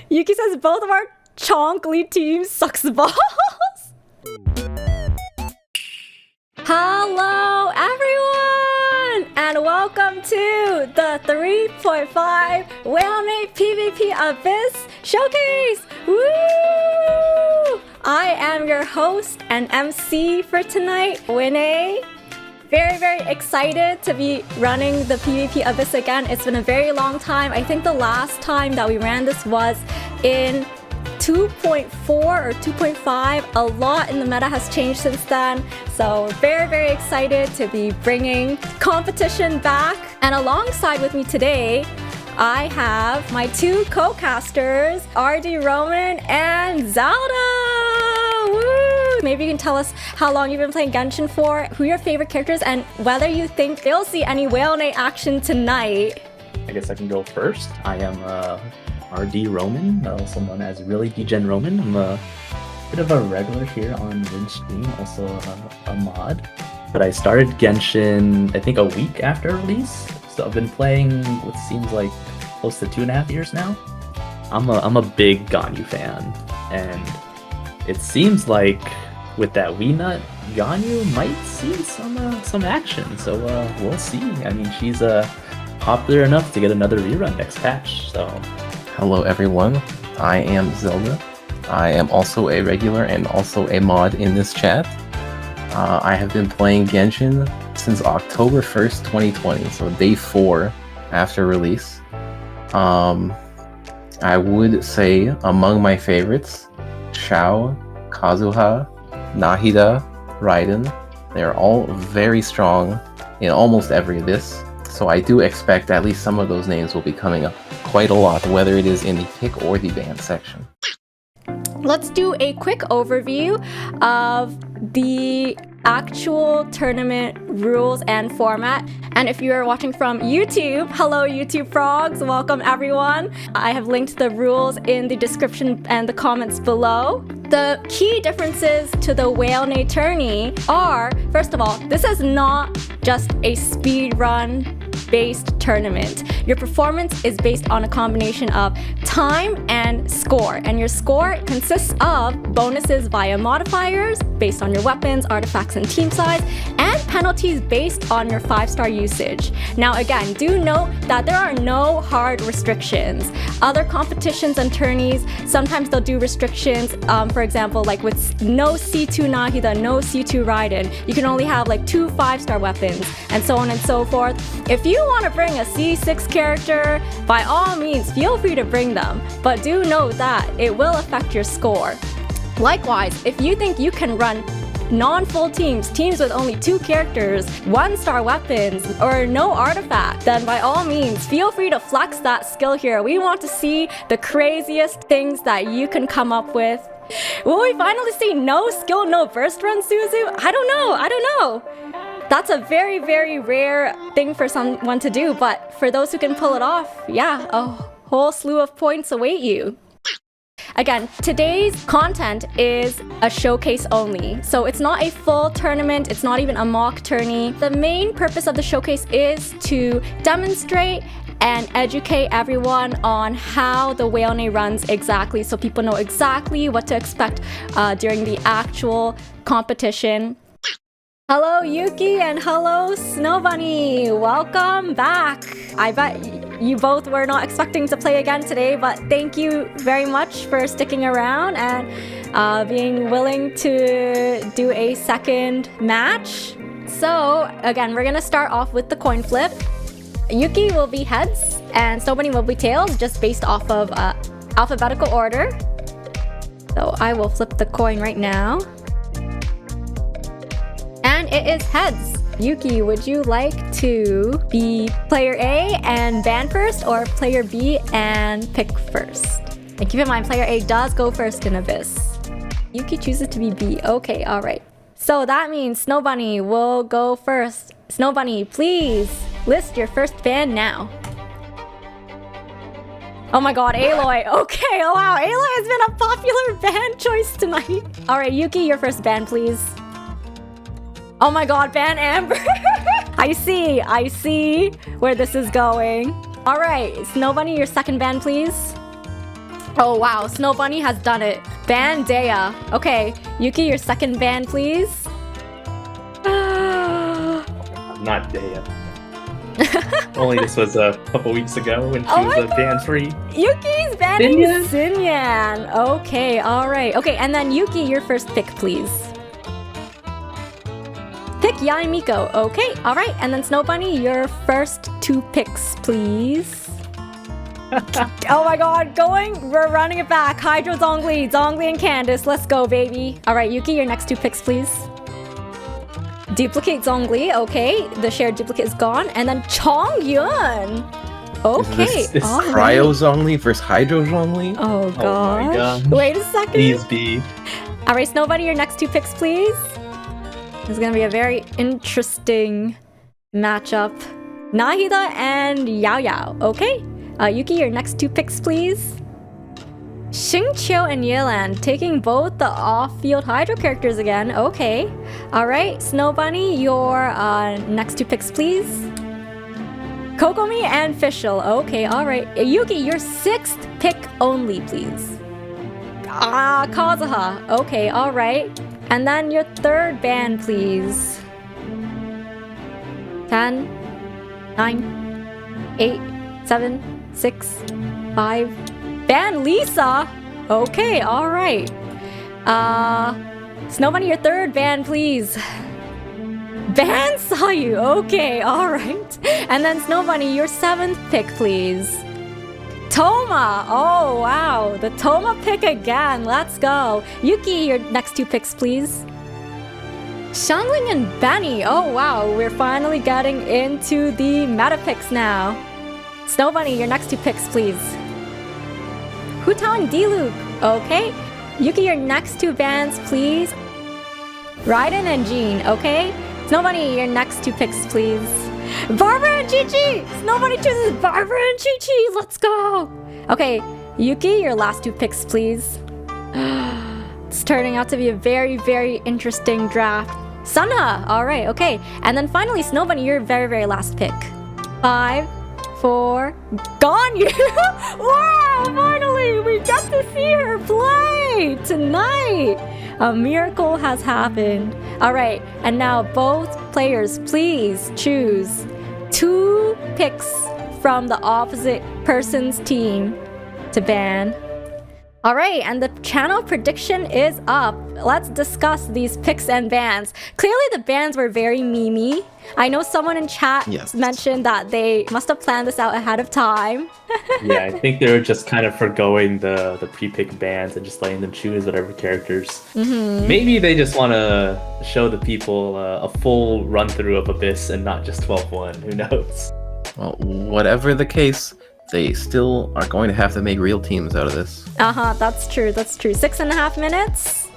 Yuki says both of our chonkly teams sucks balls. Hello everyone! And welcome to the 3.5 whalennaay PvP Abyss Showcase! Woo! I am your host and MC for tonight, whinnaay. Very excited to be running the PvP Abyss again. It's been a very long time. I think the last time that we ran this was in 2.4 or 2.5. A lot in the meta has changed since then. So very excited to be bringing competition back. And alongside with me today, I have my two co-casters, RD Roman and Zelda! Woo! Maybe you can tell us how long you've been playing Genshin for, who your favorite characters, and whether you think they'll see any whalennaay action tonight. I guess I can go first. I am RD Roman, also known as Really Degen Roman. I'm a bit of a regular here on Win stream, also a mod. But I started Genshin, I think a week after release. So I've been playing what seems like close to 2.5 years now. I'm a big Ganyu fan, and it seems like with that whinnaay, Ganyu might see some action. So we'll see. I mean, she's popular enough to get another rerun next patch. So hello everyone, I am Zelda. I am also a regular and also a mod in this chat. I have been playing Genshin since October 1st, 2020, so day 4 after release. I would say among my favorites, Xiao, Kazuha, Nahida, Raiden. They're all very strong in almost every Abyss, so I do expect at least some of those names will be coming up quite a lot, whether it is in the pick or the ban section. Let's do a quick overview of the actual tournament rules and format. And if you are watching from YouTube, hello YouTube frogs, welcome everyone. I have linked the rules in the description and the comments below. The key differences to the whalennaay tourney are, first of all, this is not just a speedrun based tournament. Your performance is based on a combination of time and score, and your score consists of bonuses via modifiers based on your weapons, artifacts, and team size, and penalties based on your 5-star usage. Now again, do note that there are no hard restrictions. Other competitions and tourneys, sometimes they'll do restrictions, for example, like with no C2 Nahida, no C2 Raiden, you can only have like 2 5-star weapons, and so on and so forth. If you want to bring a C6 character, by all means, feel free to bring them, but do note that it will affect your score. Likewise, if you think you can run non-full teams with only 2 characters, 1-star weapons, or no artifact, then by all means, feel free to flex that skill here. We want to see the craziest things that you can come up with. Will we finally see no skill, no burst run, Suzu? I don't know. That's a very rare thing for someone to do, but for those who can pull it off, yeah, a whole slew of points await you. Again, today's content is a showcase only, so it's not a full tournament, it's not even a mock tourney. The main purpose of the showcase is to demonstrate and educate everyone on how the whalennaay runs exactly, so people know exactly what to expect during the actual competition. Hello Yuki and hello SnowBunny! Welcome back! I bet you both were not expecting to play again today, but thank you very much for sticking around and being willing to do a second match. So again, we're gonna start off with the coin flip. Yuki will be heads and SnowBunny will be tails, just based off of alphabetical order. So I will flip the coin right now. And it is heads. Yuki, would you like to be player A and ban first, or player B and pick first? And keep in mind, player A does go first in Abyss. Yuki chooses to be B. Okay, alright. So that means SnowBunny will go first. SnowBunny, please list your first ban now. Oh my god, Aloy. Okay, oh wow, Aloy has been a popular ban choice tonight. Alright, Yuki, your first ban, please. Oh my god, ban Amber. I see where this is going. Alright, SnowBunny, your second ban, please. Oh wow, SnowBunny has done it. Ban Dea. Okay, Yuki, your second ban, please. Not Dea. Only this was a couple weeks ago when she was ban-free. Yuki's banning Xinyan. Okay, alright. Okay, and then Yuki, your first pick, please. Pick Yae Miko. Okay, alright. And then SnowBunny, your first 2 picks, please. Oh my god, we're running it back. Hydro Zhongli and Candace. Let's go, baby. Alright, Yuki, your next 2 picks, please. Duplicate Zhongli, okay. The shared duplicate is gone. And then Chongyun. Okay. This Cryo Zhongli versus Hydro Zhongli? Oh gosh. my gosh. Wait a second. Please be. Alright, SnowBunny, your next 2 picks, please. This is gonna be a very interesting matchup. Nahida and Yao Yao, okay. Yuki, your next 2 picks, please. Xingqiu and Yelan taking both the off-field Hydro characters again. Okay. Alright, SnowBunny, your next 2 picks, please. Kokomi and Fischl. Okay, alright. Yuki, your 6th pick only, please. Kazuha. Okay, alright. And then your 3rd ban, please. 10, 9, 8, 7, 6, 5. Ban Lisa! Okay, alright. SnowBunny, your 3rd ban, please. Ban Sayu! Okay, alright. And then SnowBunny, your 7th pick, please. Toma! Oh, wow. The Toma pick again. Let's go. Yuki, your next 2 picks, please. Xiangling and Benny. Oh, wow. We're finally getting into the meta picks now. SnowBunny, your next 2 picks, please. Hutao and Diluc. Okay. Yuki, your next 2 bans, please. Raiden and Jean. Okay. SnowBunny, your next 2 picks, please. Barbara and Chi-Chi! SnowBunny chooses Barbara and Chi-Chi! Let's go! Okay, Yuki, your last 2 picks, please. It's turning out to be a very, very interesting draft. Sunha! Alright, okay. And then finally, SnowBunny, your very, very last pick. 5, 4, Ganyu! Wow! Finally, we get to see her play tonight! A miracle has happened. Alright, and now both players, please choose 2 picks from the opposite person's team to ban. Alright, and the channel prediction is up. Let's discuss these picks and bans. Clearly the bans were very memey. I know someone in chat mentioned that they must have planned this out ahead of time. Yeah, I think they were just kind of forgoing the pre-pick bans and just letting them choose whatever characters. Mm-hmm. Maybe they just want to show the people a full run-through of Abyss and not just 12-1. Who knows? Well, whatever the case, they still are going to have to make real teams out of this. That's true, that's true. 6.5 minutes?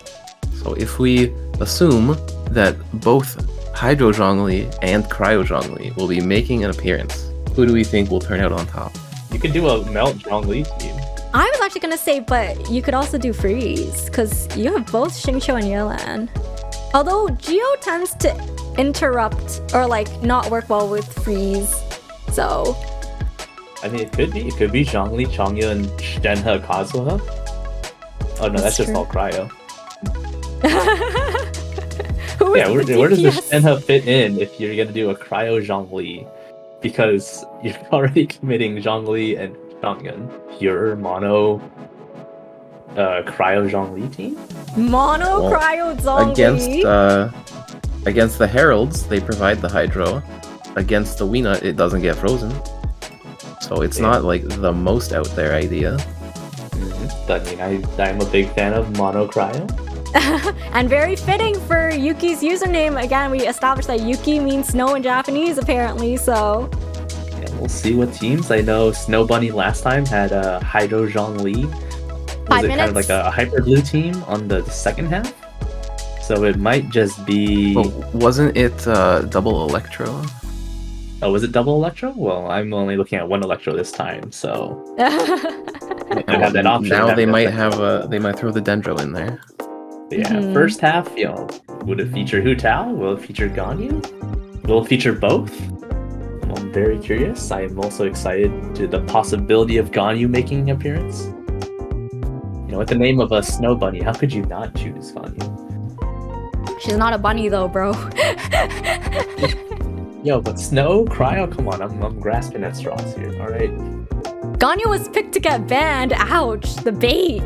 So if we assume that both Hydro Zhongli and Cryo Zhongli will be making an appearance, who do we think will turn out on top? You could do a Melt Zhongli team. I was actually gonna say, but you could also do Freeze, because you have both Xingqiu and Yelan. Although Geo tends to interrupt or like not work well with Freeze, so... I mean, it could be Zhongli, Changya, and Shenhe Kazuha. Oh no, that's just true. all Cryo. Who Yeah, is where does the DPS? Shenhe fit in if you're gonna do a Cryo Zhongli? Because you're already committing Zhongli and Changyan. Pure mono Cryo Zhongli team? Mono Well, Cryo Zhongli. Against the Heralds, they provide the Hydro. Against the Weena, it doesn't get frozen. So it's not like the most out there idea. I mean, I'm a big fan of mono Cryo. And very fitting for Yuki's username. Again, we established that Yuki means snow in Japanese, apparently, so... Yeah, we'll see what teams. I know SnowBunny last time had Hydro Zhongli. Was it kind of like a Hyper Blue team on the second half? So it might just be... Well, wasn't it double Electro? Oh, was it double Electro? Well, I'm only looking at 1 Electro this time, so... I have that option. Now they might throw the Dendro in there. Yeah, first half, would it feature Hutao? Will it feature Ganyu? Will it feature both? Well, I'm very curious. I am also excited to the possibility of Ganyu making an appearance. know, with the name of a snow bunny, how could you not choose Ganyu? She's not a bunny though, bro. Yo, but Snow, Cryo, come on, I'm grasping at straws here, alright? Ganyu was picked to get banned. Ouch, the bait.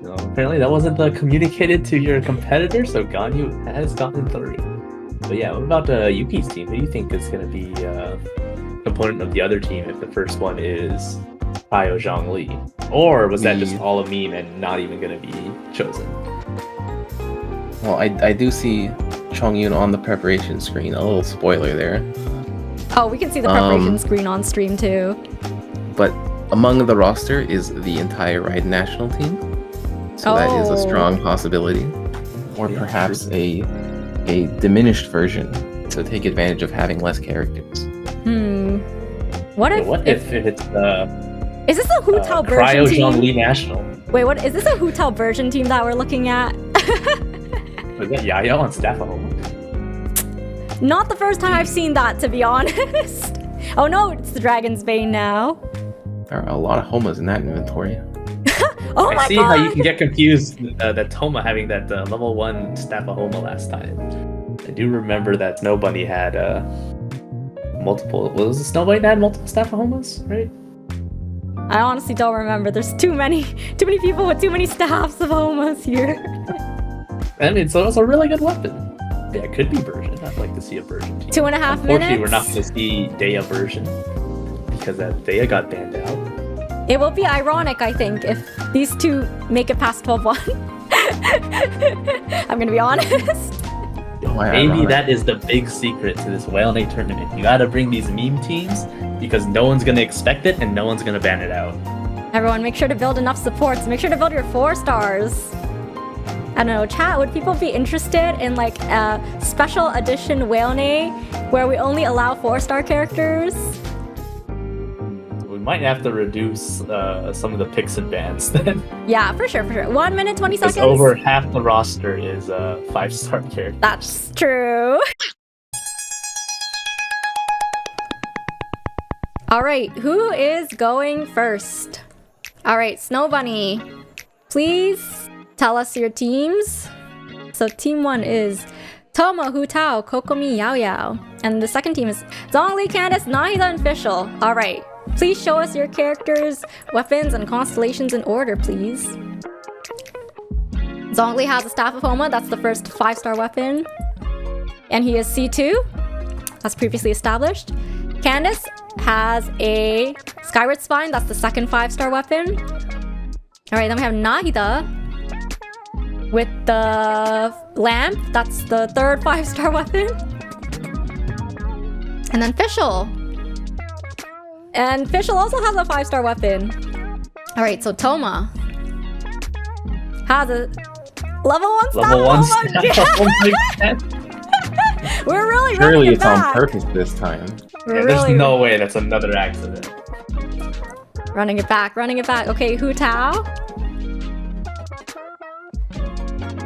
No, apparently that wasn't communicated to your competitor, so Ganyu has gotten 3. But yeah, what about Yuki's team? Who do you think is going to be a component of the other team if the first one is Cryo Zhongli? Or was that just all a meme and not even going to be chosen? Well, I do see Chongyun on the preparation screen. A little spoiler there. Oh, we can see the preparation screen on stream too. But among the roster is the entire Raiden national team. So that is a strong possibility. Or perhaps a diminished version to take advantage of having less characters. What if it's is this a Hu Tao version Cryo team? Zhongli National? Wait, what is this a Hu Tao version team that we're looking at? Was that Yaya on staff at home? Not the first time I've seen that, to be honest. Oh no, it's the Dragon's Bane now. There are a lot of Homas in that inventory. Oh my god! I see how you can get confused that Toma having that level 1 staff of Homa last time. I do remember that SnowBunny had multiple. Was it SnowBunny that had multiple staff of Homas, right? I honestly don't remember. There's too many people with too many staffs of Homas here. I mean, so it's a really good weapon. Yeah, it could be version. I'd like to see a version too. 2.5 Unfortunately, minutes. we're not going to see Daya version because that Daya got banned out. It will be ironic, I think, if these two make it past 12-1. I'm gonna be honest. Maybe that is the big secret to this whalennaay tournament. You gotta bring these meme teams because no one's gonna expect it and no one's gonna ban it out. Everyone, make sure to build enough supports. Make sure to build your 4 stars. I don't know, chat, would people be interested in like a special edition whalennaay where we only allow 4-star characters? We might have to reduce some of the picks and bans then. Yeah, for sure. 1 minute, 20 seconds. Over half the roster is 5-star characters. That's true. All right, who is going first? All right, SnowBunny, please tell us your teams. So team 1 is Toma, Hu Tao, Kokomi, Yao Yao. And the second team is Zhongli, Candace, Nahida, and Fischl. All right. Please show us your characters, weapons, and constellations in order, please. Zhongli has a Staff of Homa, that's the first 5-star weapon. And he is C2, as previously established. Candace has a Skyward Spine, that's the second 5-star weapon. Alright, then we have Nahida with the Lamp, that's the third 5-star weapon. And then Fischl. And Fischl also has a 5-star weapon. Alright, so Toma has a level 1 staff. Level 1 staff. Oh my god. We're really Surely running it it's back. on purpose this time. Yeah, there's no way that's another accident. Running it back. Okay, Hu Tao.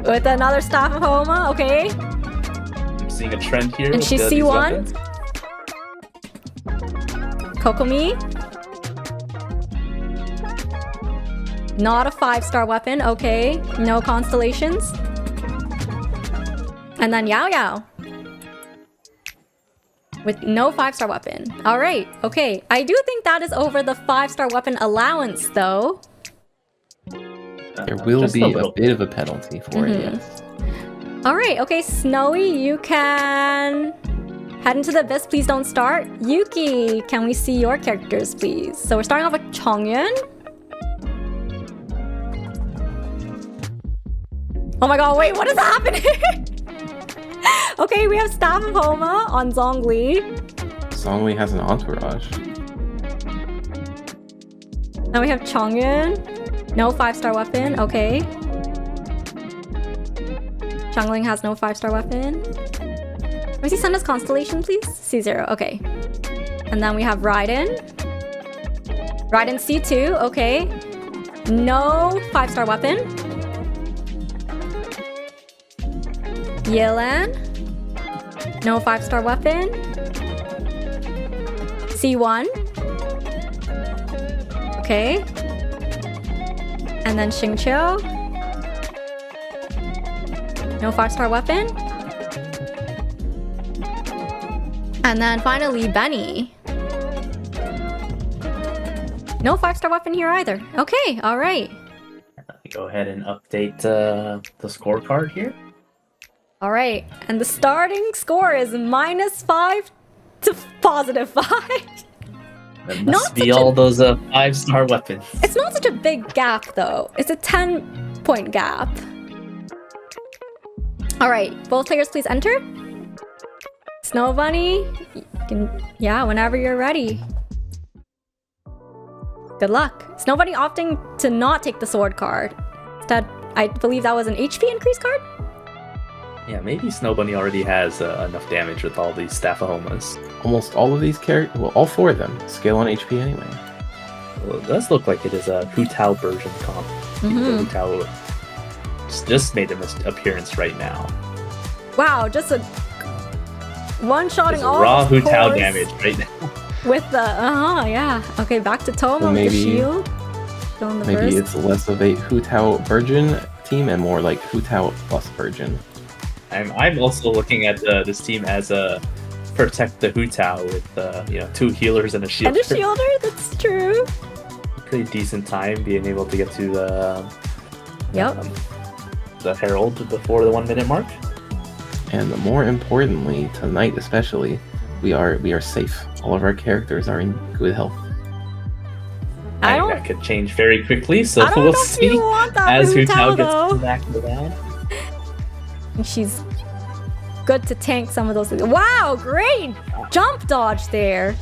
With another Staff of Homa, okay. I'm seeing a trend here. And she's C1. Kokomi. Not a 5-star weapon, okay. No constellations. And then Yao Yao. With no 5-star weapon. Alright, okay. I do think that is over the 5-star weapon allowance, though. There will be a bit of a penalty for it, yes. Alright, okay, Snowy, you can head into the abyss, please don't start. Yuki, can we see your characters, please? So we're starting off with Chongyun. Oh my god, wait, what is happening? Okay, we have Staff of Homa on Zhongli. Zhongli has an entourage. Then we have Chongyun. No 5-star weapon, okay. Chongling has no 5-star weapon. Can we see send us constellation, please? C0, okay. And then we have Raiden. Raiden C2, okay. No 5-star weapon. Yelan. No 5-star weapon. C1. Okay. and then Xingqiu. No 5-star weapon. And then finally, Benny. No 5-star weapon here either. Okay, alright. Go ahead and update the scorecard here. Alright, and the starting score is -5 to +5. That must be all those 5-star weapons. It's not such a big gap though. It's a 10-point gap. Alright, both players please enter. SnowBunny, you can, yeah, whenever you're ready. Good luck. SnowBunny opting to not take the sword card. Instead, I believe that was an HP increase card? Yeah, maybe SnowBunny already has enough damage with all these Staphomas. Almost all of these characters, well, all 4 of them, scale on HP anyway. Well, it does look like it is a Hu Tao version comp. Hu Tao just made an appearance right now. Wow, just a one-shotting all raw of Hu his Tao cores damage right now. with the yeah. Okay, back to Toma Well, with the shield. Showing the Maybe burst. it's less of a Hu Tao Virgin team and more like Hu Tao plus Virgin. I'm also looking at this team as a protect the Hu Tao with 2 healers and a shielder. And a shielder, that's true. Pretty decent time being able to get to the Herald before the 1-minute mark. And more importantly, tonight especially, we are safe. All of our characters are in good health. I And don't- that could change very quickly, so I don't we'll know if see you want that as Hu Hu Tao, Tao gets though. back to the round. And she's good to tank some of those things. Wow, great jump dodge there.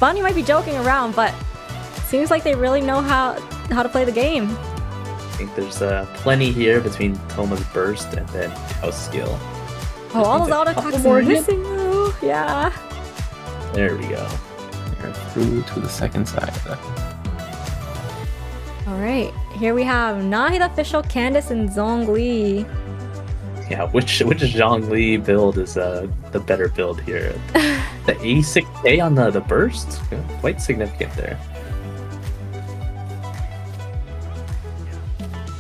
Bunny might be joking around, but seems like they really know how to play the game. I think there's plenty here between Toma's burst and then Tao's skill. Oh, all needs those a auto couple attacks more are hits. missing though. Yeah. There we go. We're through to the second side. Alright, here we have Nahida Official, Candace, and Zhongli. Yeah, which Zhongli build is the better build here? The 86k on the burst? Yeah, quite significant there.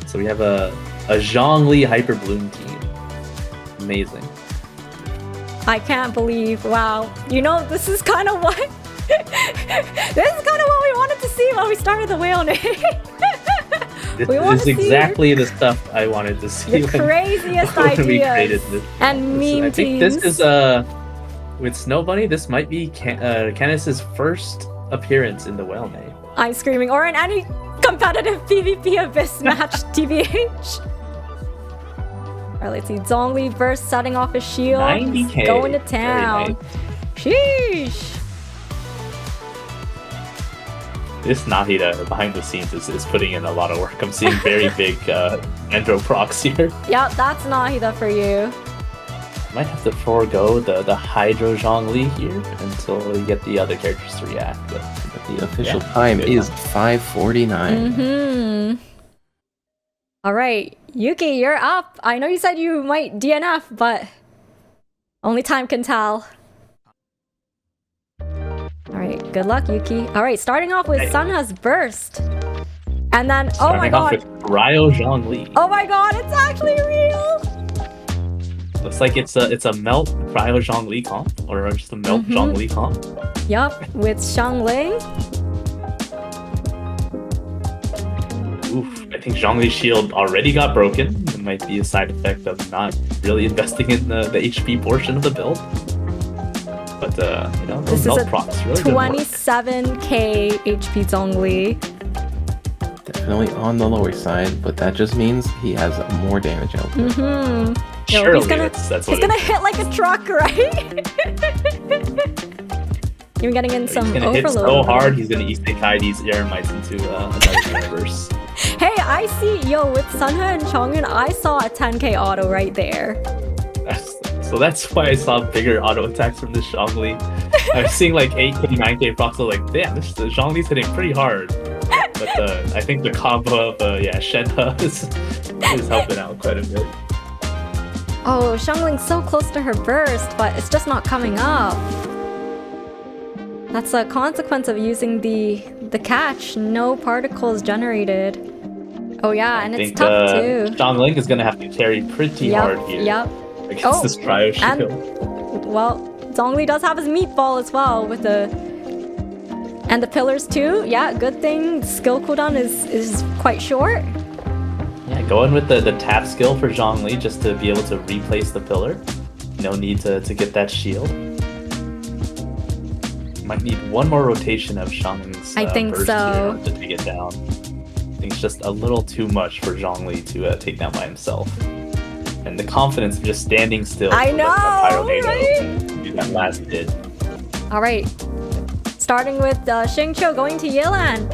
So we have a Zhongli Hyper Bloom team. Amazing. I can't believe, wow. You know, this is kind of what... this is kind of what we wanted to see when we started the whalennaay. This We want is to see exactly the stuff I wanted to see the craziest when we created ideas this. and meme I think teams. this is with SnowBunny. This might be Candace's first appearance in the whalennaay. I'm screaming, or in any competitive PvP Abyss match, TBH. Alright, let's see. Zhongli burst setting off his shield. 90k. Going to Very town. nice. Sheesh. This Nahida behind the scenes is putting in a lot of work. I'm seeing very big Andro procs here. Yep, that's Nahida for you. Might have to forego the Hydro Zhongli here until we get the other characters to react. But The official Yeah, time good is one. 5:49. Mm-hmm. Alright, Yuki, you're up. I know you said you might DNF, but only time can tell. Alright, good luck, Yuki. Alright, starting off with Hey. Sunha's burst. And then, oh my starting off god. with Cryo Zhongli. Oh my god, it's actually real! Looks like it's a melt Cryo Zhongli comp, or just a melt Mhm. Zhongli comp. Yup, with Xiangling. Oof, I think Zhongli's shield already got broken. It might be a side effect of not really investing in the HP portion of the build. But This those is melt a procs really good work. 27k HP Zhongli. Definitely on the lower side, but that just means he has more damage output. Mm-hmm. Yo, Surely he's gonna, that's he's what gonna it is. hit like a truck, right? You're getting in some He's gonna overload. hit so hard, he's gonna isekai these Eremites into another universe. Hey, I see, yo, with Sunha and Chongyun, I saw a 10k auto right there. So that's why I saw bigger auto attacks from this Zhongli. I was seeing like 8k, 9k procs. I was like, damn, this Zhongli's hitting pretty hard. But I think the combo of Shenhe is helping out quite a bit. Oh, Xiangling's so close to her burst, but it's just not coming up. That's a consequence of using the catch. No particles generated. Oh yeah, I and think it's tough too. Xiangling is gonna have to carry pretty hard here against this Cryo shield. Well, Zhongli does have his meatball as well with and the pillars too. Yeah, good thing skill cooldown is quite short. Yeah, going with the tap skill for Zhongli just to be able to replace the pillar. No need to get that shield. Might need one more rotation of Xiangling's I think burst so. here to take it down. I think it's just a little too much for Zhongli to take down by himself. And the confidence of just standing still. I know, right? To do that last hit. All right, starting with Xingqiu going to Yelan,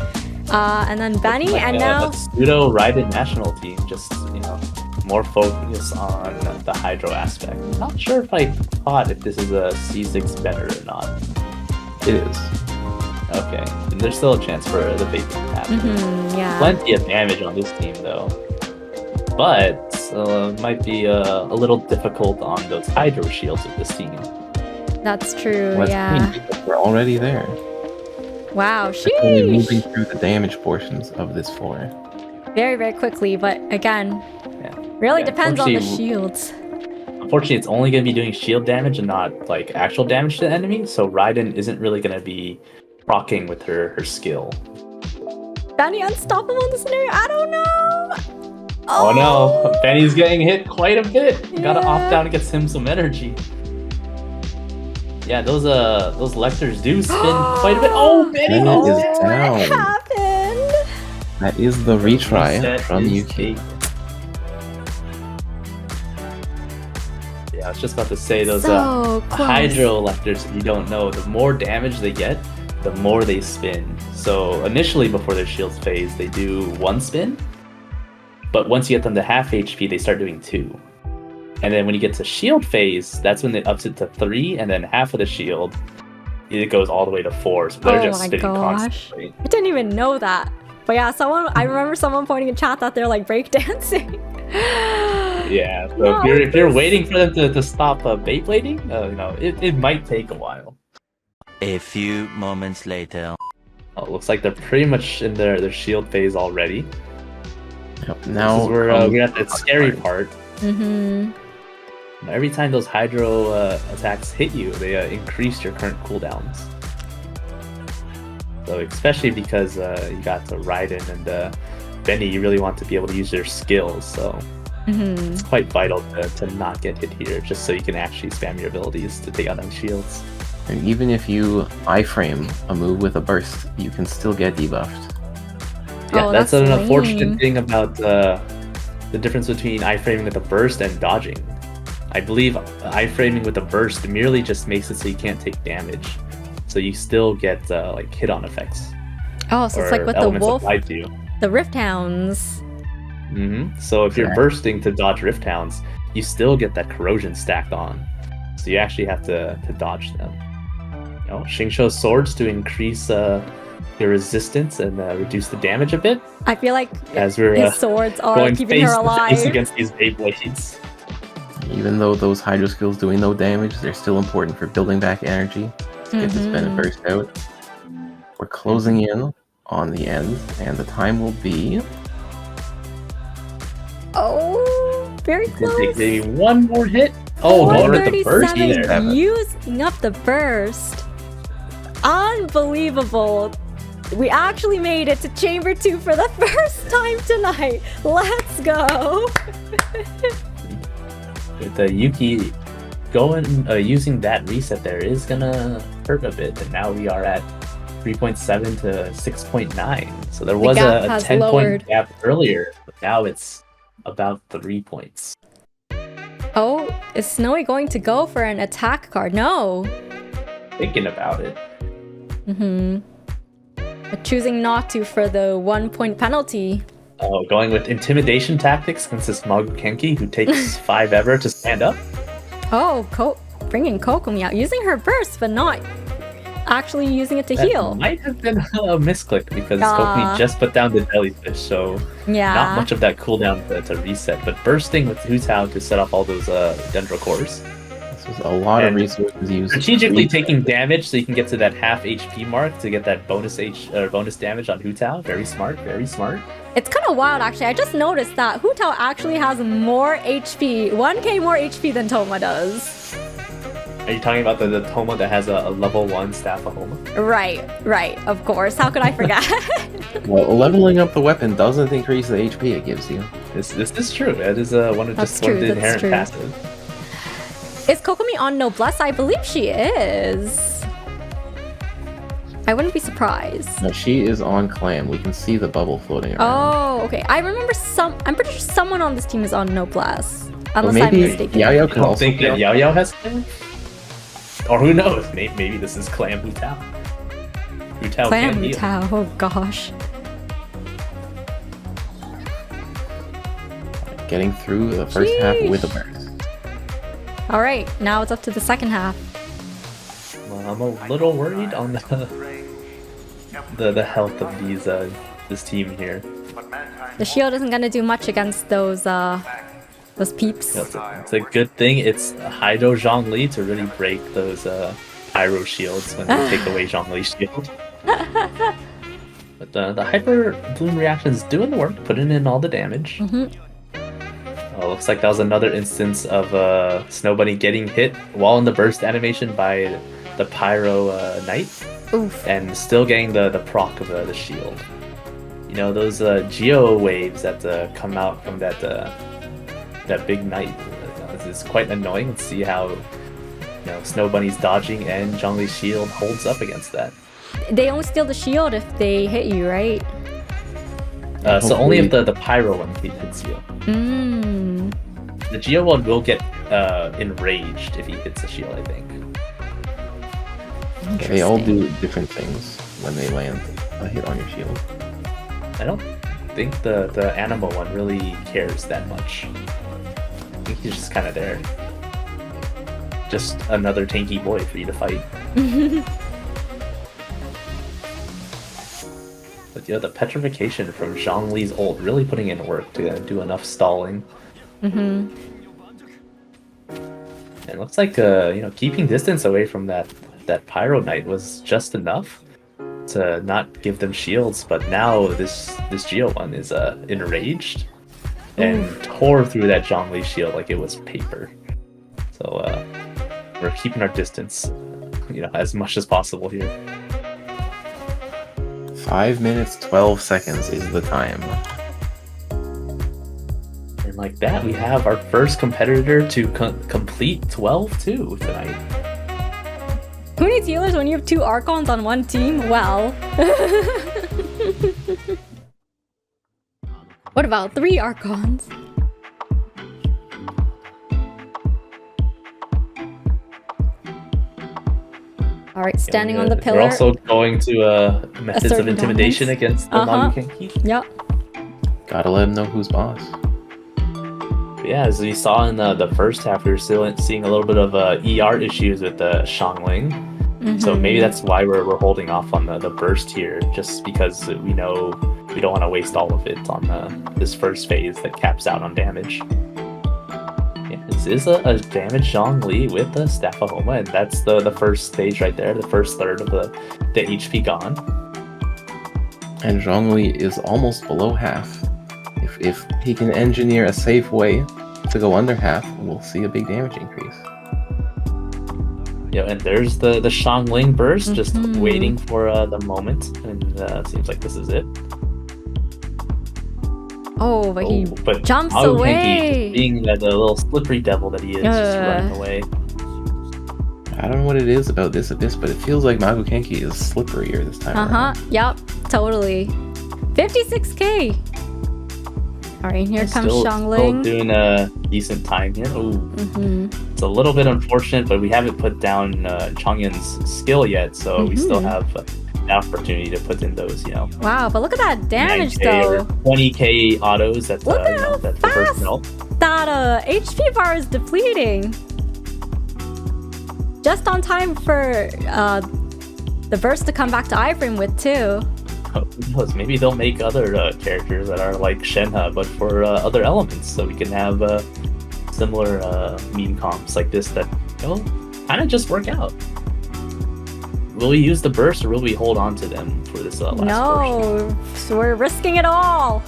and then Benny, and now pseudo Raiden national team. Just more focus on the hydro aspect. Not sure if I thought if this is a C6 better or not. It is. Okay, and there's still a chance for the vapor to happen. Yeah. Plenty of damage on this team though, but might be a little difficult on those hydro shields of this team. That's true. Well, yeah. We're already there. Wow. We're only moving Sheesh. through the damage portions of this floor. Very, very quickly, but again, really depends on the shields. Unfortunately, it's only going to be doing shield damage and not like actual damage to the enemy, so Raiden isn't really going to be rocking with her skill. Benny unstoppable in this scenario? I don't know. Oh no, Benny's getting hit quite a bit. Gotta opt out and get him some energy. Yeah, those lectors do spin quite a bit. Oh, Benny! Benny is What down. happened? That is the retry Reset from is Yuki. eight. Yeah, I was just about to say those So close. hydro lectors, if you don't know, the more damage they get, the more they spin. So initially before their shields phase, they do 1 spin. But once you get them to half HP, they start doing 2. And then when you get to shield phase, that's when it ups it to 3, and then half of the shield, it goes all the way to 4. So they're just spinning constantly. I didn't even know that. But yeah, I remember someone pointing in chat that they're like breakdancing. Yeah, so if you're waiting for them to stop Beyblading, it might take a while. A few moments later. Oh, looks like they're pretty much in their shield phase already. Yep, now This is where we're at that scary part. Mm-hmm. Every time those hydro attacks hit you, they increase your current cooldowns. So especially because you got to Raiden and Benny, you really want to be able to use their skills. So it's quite vital to not get hit here, just so you can actually spam your abilities to take out them shields. And even if you iframe a move with a burst, you can still get debuffed. Yeah, Oh, that's that's an lame. unfortunate thing about the difference between iframing with a burst and dodging. I believe iframing with a burst merely just makes it so you can't take damage. So you still get like hit-on effects. Oh, so it's like with the elements wolf, applied to you. the Rift Hounds. So if you're Yeah. bursting to dodge Rift Hounds, you still get that corrosion stacked on. So you actually have to dodge them. Xingqiu's swords to increase your resistance and reduce the damage a bit. I feel like As we're his swords are going keeping face her to alive. face against these Beyblades. Even though those hydro skills doing no damage, they're still important for building back energy to get this spin burst out. We're closing in on the end, and the time will be Very Take close. maybe one more hit. Oh, going with the burst 137, there. using up the burst. Unbelievable. We actually made it to Chamber 2 for the first time tonight. Let's go. With Yuki going using that reset there is gonna hurt a bit, and now we are at 3.7 to 6.9. So there was gap a has 10-point lowered. gap earlier, but now it's about 3 points. Oh, is Snowy going to go for an attack card? No. Thinking about it. But choosing not to for the 1-point penalty. Oh, going with intimidation tactics against this Magukenki who takes 5 ever to stand up. Oh, bringing Kokomi out. Using her burst, but not actually using it to That heal. might have been a misclick because Kokomi just put down the jellyfish, so Yeah. not much of that cooldown to reset. But bursting with Hu Tao to set off all those dendro cores. There's a lot of And resources used. strategically taking damage so you can get to that half HP mark to get that bonus damage on Hu Tao. Very smart, very smart. It's kind of wild, actually. I just noticed that Hu Tao actually has more HP, 1k more HP than Toma does. Are you talking about the Toma that has a level 1 Staff of Homa? Right, of course. How could I forget? Well, leveling up the weapon doesn't increase the HP it gives you. This is true. That is one of That's just one of true, the that's inherent true. passive. Is Kokomi on Noblesse? I believe she is. I wouldn't be surprised. No, she is on Clam. We can see the bubble floating around. Oh, okay. I remember I'm pretty sure someone on this team is on Noblesse. Or Unless maybe I'm mistaken. Yao I can don't also think be that on- Yao Yao has Clam. Or who knows? Maybe this is Clam Hu Tao. Hu Tao Clam can Hu heal. Tao, oh gosh. getting through the first half with a burst. All right, now it's up to the second half. Well, I'm a little worried on the health of this team here. The shield isn't gonna do much against those peeps. It's a good thing it's Hydro Zhongli to really break those pyro shields when they take away Zhongli's shield. But the Hyper Bloom reaction is doing the work, putting in all the damage. Looks like that was another instance of SnowBunny getting hit while in the burst animation by the Pyro Knight. Oof. And still getting the proc of the shield. You know, those Geo waves that come out from that big Knight. It's quite annoying to see how SnowBunny's dodging and Zhongli's shield holds up against that. They only steal the shield if they hit you, right? So only if the Pyro one hits you. The Geo one will get enraged if he hits the shield, I think. They all do different things when they land a hit on your shield. I don't think the Anima one really cares that much. I think he's just kind of there. Just another tanky boy for you to fight. But yeah, the petrification from Zhongli's ult really putting in work to do enough stalling. And it looks like keeping distance away from that Pyro Knight was just enough to not give them shields, but now this Geo one is enraged and tore through that Zhongli shield like it was paper. So we're keeping our distance, as much as possible here. 5 minutes 12 seconds is the time. And like that, we have our first competitor to complete 12-2 tonight. Who needs healers when you have 2 Archons on one team? Well. What about 3 Archons? Alright, standing on the pillar. We're also going to methods of certain intimidation dominance. against the Magukenki. Yep. Gotta let him know who's boss. Yeah, as we saw in the first half, we were still seeing a little bit of ER issues with the Xiangling. So maybe that's why we're holding off on the burst here, just because we know we don't want to waste all of it on this first phase that caps out on damage. Yeah, this is a damaged Zhongli with the Staff of Homa, and that's the first stage right there, the first third of the HP gone. And Zhongli is almost below half. If he can engineer a safe way to go under half, we'll see a big damage increase. Yeah, and there's the Xiangling burst, just waiting for the moment, and it seems like this is it. Oh, but he but jumps Magukenki, away. being the little slippery devil that he is, just running away. I don't know what it is about this abyss, but it feels like Magukenki is slipperier this time around. Yep, totally. 56k. Alright, here comes Still Xiangling. doing a decent time here. It's a little bit unfortunate, but we haven't put down Chongyun's skill yet, so we still have the opportunity to put in those, Wow, but look at that damage 9K though. or 20k autos that Look at how that's the first fast melt. that HP bar is depleting. Just on time for the burst to come back to iframe with too. Who knows? Maybe they'll make other characters that are like Shenhe, but for other elements, so we can have similar meme comps like this that it'll kind of just work out. Will we use the burst or will we hold on to them for this last portion? No, so we're risking it all.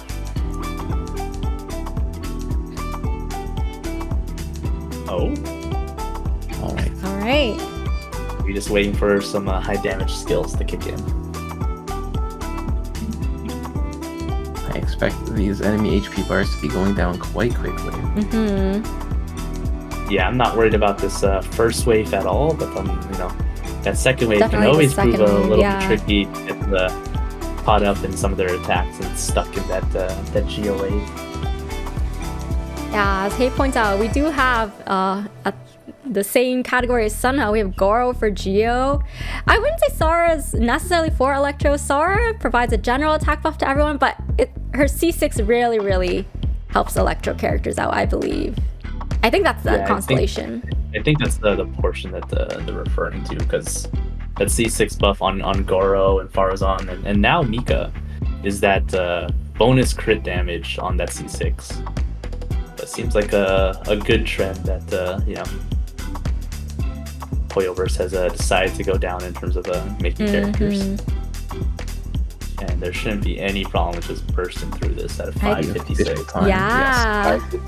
Oh, All right. we're just waiting for some high damage skills to kick in. I expect these enemy HP bars to be going down quite quickly. Yeah, I'm not worried about this first wave at all, but that second wave Definitely can the always prove second a wave, little yeah. bit tricky to get caught up in some of their attacks and stuck in that Geo wave. Yeah, as Hay points out, we do have the same category as Sunha. We have Goro for Geo. I wouldn't say Sora is necessarily for Electro. Sora provides a general attack buff to everyone, but her C6 really, really helps Electro characters out, I believe. I think that's the constellation. I think that's the portion that they're referring to, because that C6 buff on Goro and Farazan and now Mika is that bonus crit damage on that C6. That seems like a good trend that Hoyoverse has decided to go down in terms of making characters. And there shouldn't be any problem with just bursting through this at a 556. Yeah. Yes, 556.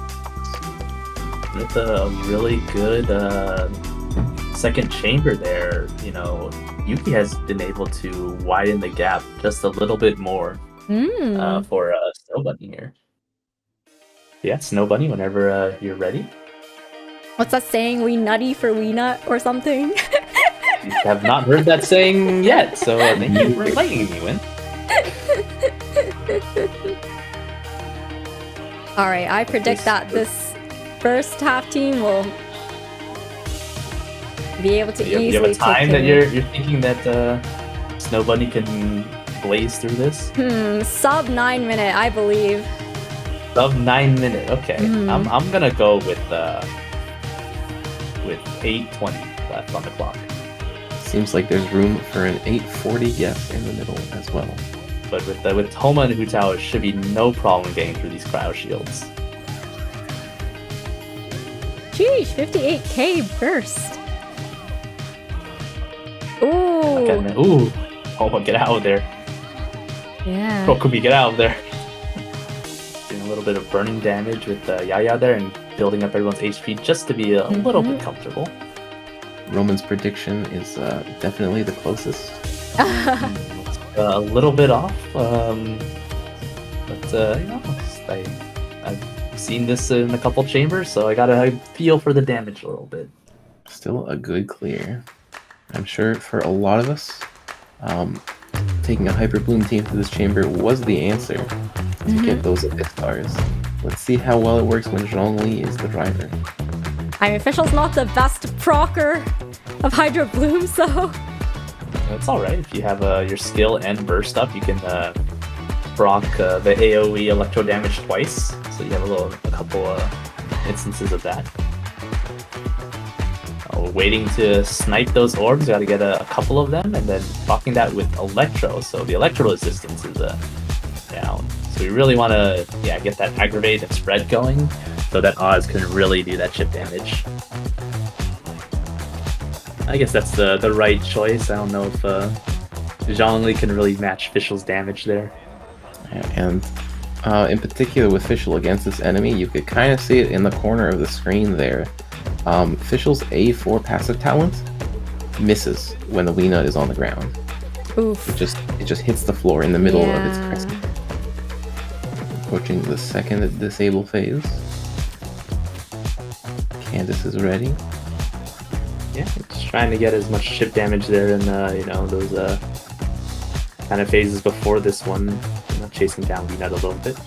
With a really good second chamber there, Yuki has been able to widen the gap just a little bit more for SnowBunny here. Yeah, SnowBunny, whenever you're ready. What's that saying? We nutty for we nut or something? You have not heard that saying yet, so thank you for enlightening me, Win. All right, I predict that this first half team will be able to easily You have a time take that you're thinking that SnowBunny can blaze through this? Sub 9 minute, I believe. Sub 9 minute. Okay, I'm gonna go with 8:20 left on the clock. Seems like there's room for an 840 guess in the middle as well. But with Homa and Hutao, it should be no problem getting through these cryo shields. Sheesh, 58k burst. Ooh. Okay, ooh, Homa, get out of there. Yeah. Kokubi, get out of there. Doing a little bit of burning damage with Yaya there and building up everyone's HP just to be a little bit comfortable. Roman's prediction is definitely the closest. A little bit off, but I've seen this in a couple chambers, so I gotta feel for the damage a little bit. Still a good clear. I'm sure for a lot of us, taking a Hyper Bloom team to this chamber was the answer to get those Abyss stars. Let's see how well it works when Zhongli is the driver. I mean, Official's not the best procer of Hydro Bloom, so... It's alright, if you have your skill and burst up, you can proc the AoE electro damage twice, so you have a couple instances of that. Waiting to snipe those orbs, gotta get a couple of them, and then procking that with electro, so the electro resistance is down. So we really want to get that aggravate and spread going, so that Oz can really do that chip damage. I guess that's the right choice. I don't know if Zhongli can really match Fischl's damage there. And in particular with Fischl against this enemy, you could kind of see it in the corner of the screen there. Fischl's A4 passive talent misses when the whinnaay is on the ground. Oof. It just hits the floor in the middle of its crescent. Approaching the second disable phase. Candace is ready. Yeah, just trying to get as much chip damage there in those kind of phases before this one. Chasing down whinnaay a little bit.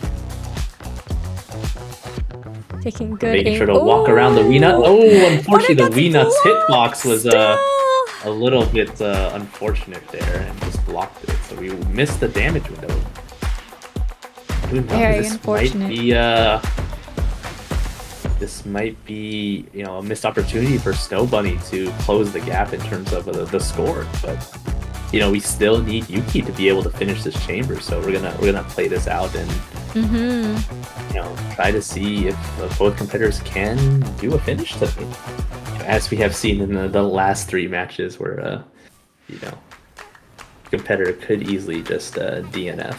Taking good Making aim. sure to walk around the whinnaay. Oh, unfortunately the whinnaay's hitbox was still. a little bit unfortunate there and just blocked it. So we missed the damage window. Who knows? Very This unfortunate. This might be a missed opportunity for SnowBunny to close the gap in terms of the score, but we still need Yuki to be able to finish this chamber, so we're gonna play this out and try to see if both competitors can do a finish tonight. as we have seen in the last 3 matches, where you know, competitor could easily just DNF.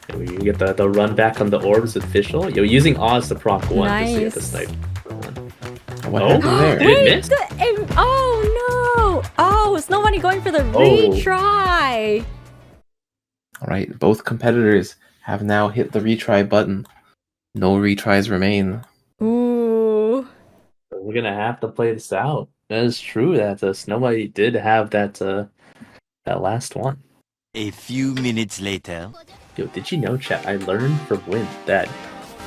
And we get the run back on the orbs with Fischl. Yo, using Oz to proc 1 to see Nice. the snipe. What happened there? Did it miss? Oh no! Oh, SnowBunny going for the retry. All right, both competitors have now hit the retry button. No retries remain. Ooh. We're gonna have to play this out. That is true that SnowBunny did have that last one. A few minutes later. Yo, did you know, chat? I learned from Win that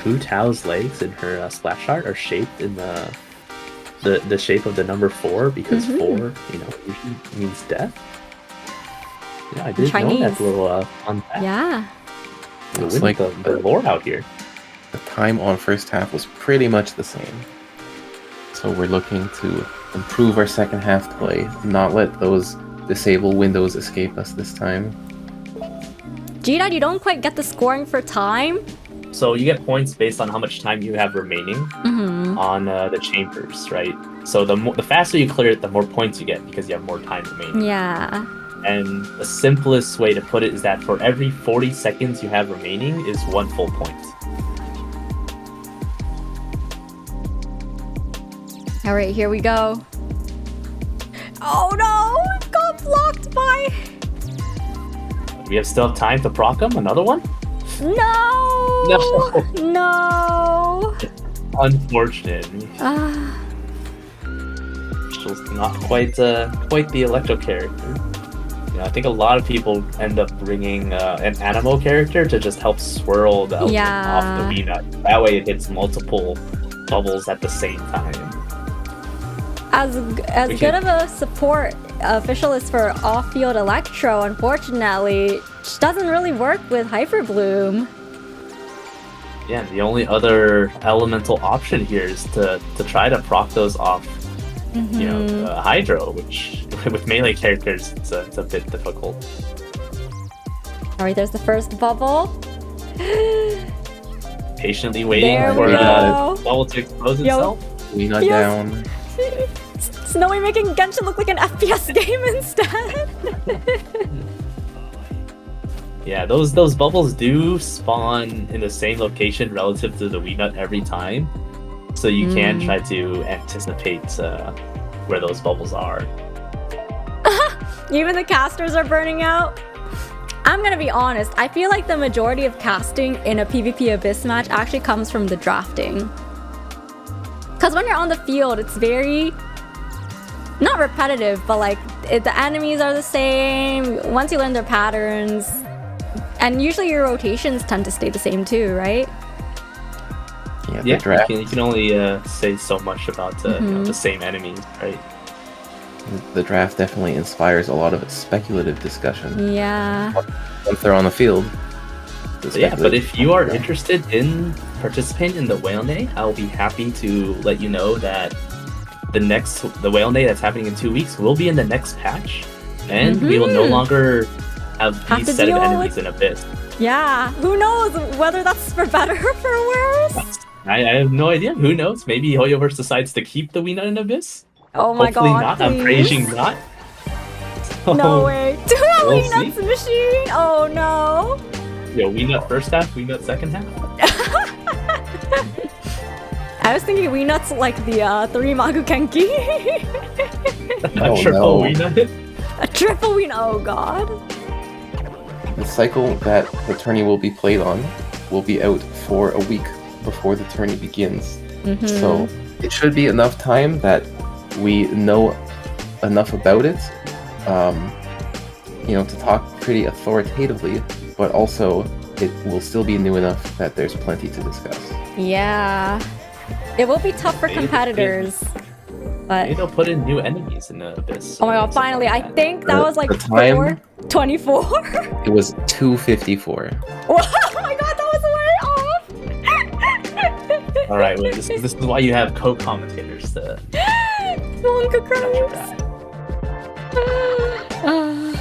Hu Tao's legs in her splash art are shaped in the shape of the number 4 because 4, you know, usually means death. Yeah, I didn't know that little fun fact. Yeah. Looks like the lore out here. The time on first half was pretty much the same. So we're looking to improve our second half play, not let those disable windows escape us this time. G-Dad, you don't quite get the scoring for time. So you get points based on how much time you have remaining on the chambers, right? So the faster you clear it, the more points you get because you have more time remaining. Yeah. And the simplest way to put it is that for every 40 seconds you have remaining is 1 full point. All right, here we go. Oh no! It got blocked by... We still have time to proc them? Another one? No! No! No! Unfortunate. She's not quite the Electro character. You know, I think a lot of people end up bringing an Animo character to just help swirl the element off the whinnaay. That way it hits multiple bubbles at the same time. As good of a support official is for off-field Electro, unfortunately, she doesn't really work with Hyper Bloom. Yeah, the only other elemental option here is to try to proc those off, you know, Hydro, which with melee characters it's a bit difficult. All right, there's the first bubble. Patiently waiting There for we the go. bubble to expose itself. Whinnaay down. Snowy making Genshin look like an FPS game instead. Yeah, those bubbles do spawn in the same location relative to the whinnaay every time, so you can try to anticipate where those bubbles are. Even the casters are burning out. I'm gonna be honest, I feel like the majority of casting in a PvP Abyss match actually comes from the drafting. Because when you're on the field, it's very... not repetitive, but like the enemies are the same. Once you learn their patterns, and usually your rotations tend to stay the same too, right? Yeah, draft. You can only say so much about you know, the same enemies, right? The draft definitely inspires a lot of speculative discussion. Yeah. Once they're on the field. Yeah, but if you are interested in participating in the whalennaay, I'll be happy to let you know that the whalennaay that's happening in 2 weeks will be in the next patch, and we will no longer have these set of enemies in Abyss. Yeah, who knows whether that's for better or for worse? I have no idea. Who knows? Maybe Hoyoverse decides to keep the whinnaay in Abyss. Oh my Hopefully god, not. I'm praising not. No way. Do a We'll whinnaay machine? Oh no. Yo, whinnaay first half, whinnaay second half. I was thinking whinnaay's like the 3 Magu Kenki. A triple whinnaay. A triple whinnaay, oh god. The cycle that the tourney will be played on will be out for a week before the tourney begins. So it should be enough time that we know enough about it, you know, to talk pretty authoritatively, but also it will still be new enough that there's plenty to discuss. Yeah. It will be tough for competitors. But Maybe they'll put in new enemies in the Abyss. oh my god, finally, I think that was like The time- 4:24. It was 2:54. Oh my god, that was way off. All right, well, this is why you have co-commentators to. Wonka Christ.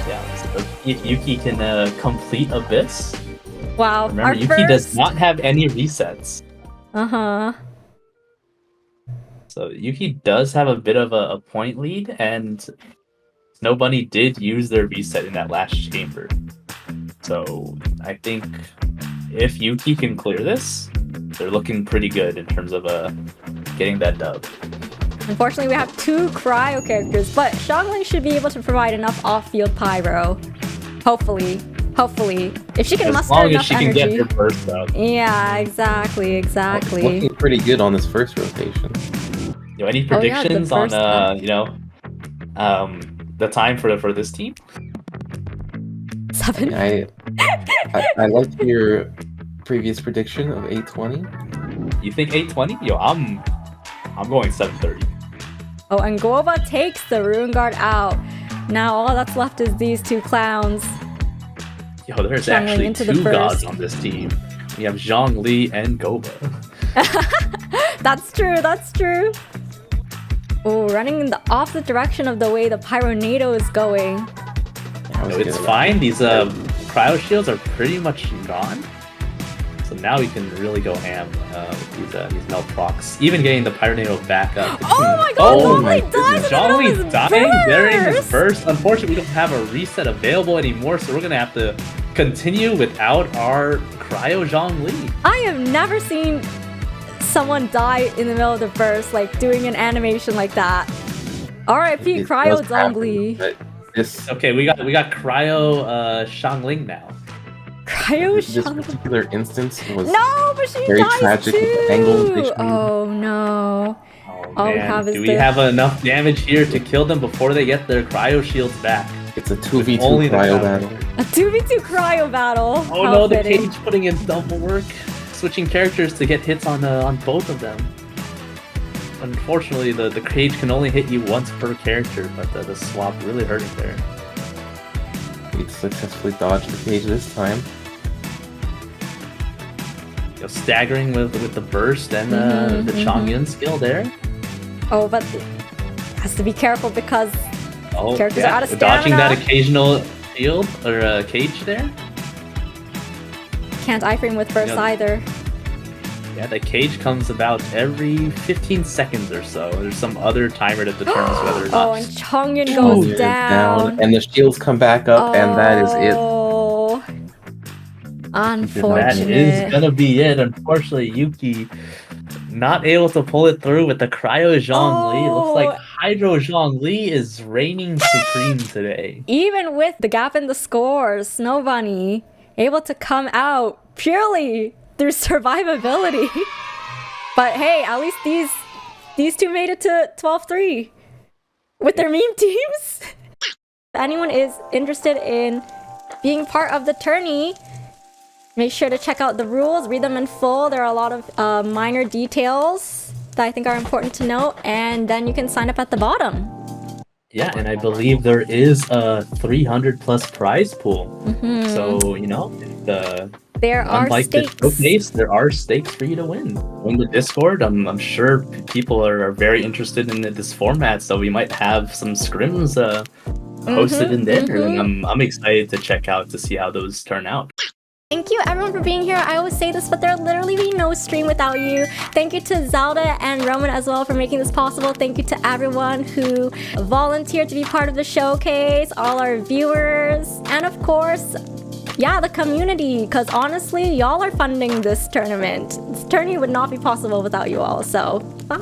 Yeah, so Yuki can complete Abyss. Wow, Remember, our Yuki first... does not have any resets. Uh-huh. So Yuki does have a bit of a point lead, and SnowBunny did use their reset in that last chamber. So I think if Yuki can clear this, they're looking pretty good in terms of getting that dub. Unfortunately, we have 2 Cryo characters, but Xiangling should be able to provide enough off-field pyro. Hopefully. If she can muster enough energy. As long as she can get her burst up. Yeah, exactly. Looking pretty good on this first rotation. Any predictions on the time for this team? 7. I liked your previous prediction of 820. You think 820? Yo, I'm going 730. Oh, and Guoba takes the Ruin Guard out. Now all that's left is these 2 clowns. Yo, there's actually 2 gods on this team. We have Zhongli and Goba. That's true. Oh, running in the opposite direction of the way the Pyronado is going. It's fine. These cryo shields are pretty much gone. So now we can really go ham with these melt procs. Even getting the Pyronado back up. Oh my god, Zhongli's dying during his burst. Unfortunately, we don't have a reset available anymore, so we're going to have to continue without our Cryo Zhongli. I have never seen someone die in the middle of the burst, like doing an animation like that. R.I.P. Cryo Zhongli. Okay, we got Cryo Xiangling now. This particular instance was but she very dies tragic too. with the angle. Oh no. Oh man, do we have enough damage here to kill them before they get their cryo shields back? It's a 2v2 cryo battle. A 2v2 cryo battle. Oh no, the Cage putting in double work, switching characters to get hits on both of them. Unfortunately, the Cage can only hit you once per character, but the swap really hurting there. He successfully dodged the Cage this time. Staggering with the burst and the Changyun skill there. Oh, but has to be careful because characters are out of stamina. Dodging that occasional shield or Cage there. Can't iframe with burst either. Yeah, the Cage comes about every 15 seconds or so. There's some other timer that determines whether or not. Oh, and Changyun goes down. And the shields come back up, and that is it. Unfortunate. That is gonna be it. Unfortunately, Yuki not able to pull it through with the Cryo Zhongli. Looks like Hydro Zhongli is reigning supreme today. Even with the gap in the scores, SnowBunny able to come out purely through survivability. But hey, at least these 2 made it to 12-3 with their meme teams. If anyone is interested in being part of the tourney, make sure to check out the rules, read them in full. There are a lot of minor details that I think are important to note, and then you can sign up at the bottom. Yeah, and I believe there is a 300+ prize pool. So, there are stakes. The showcase, there are stakes for you to win. In the Discord, I'm sure people are very interested in this format, so we might have some scrims posted in there, and I'm excited to check out to see how those turn out. Thank you everyone for being here. I always say this, but there'll literally be no stream without you. Thank you to Zelda and Roman as well for making this possible. Thank you to everyone who volunteered to be part of the showcase, all our viewers, and of course, the community, because honestly, y'all are funding this tournament. This tourney would not be possible without you all, so bye!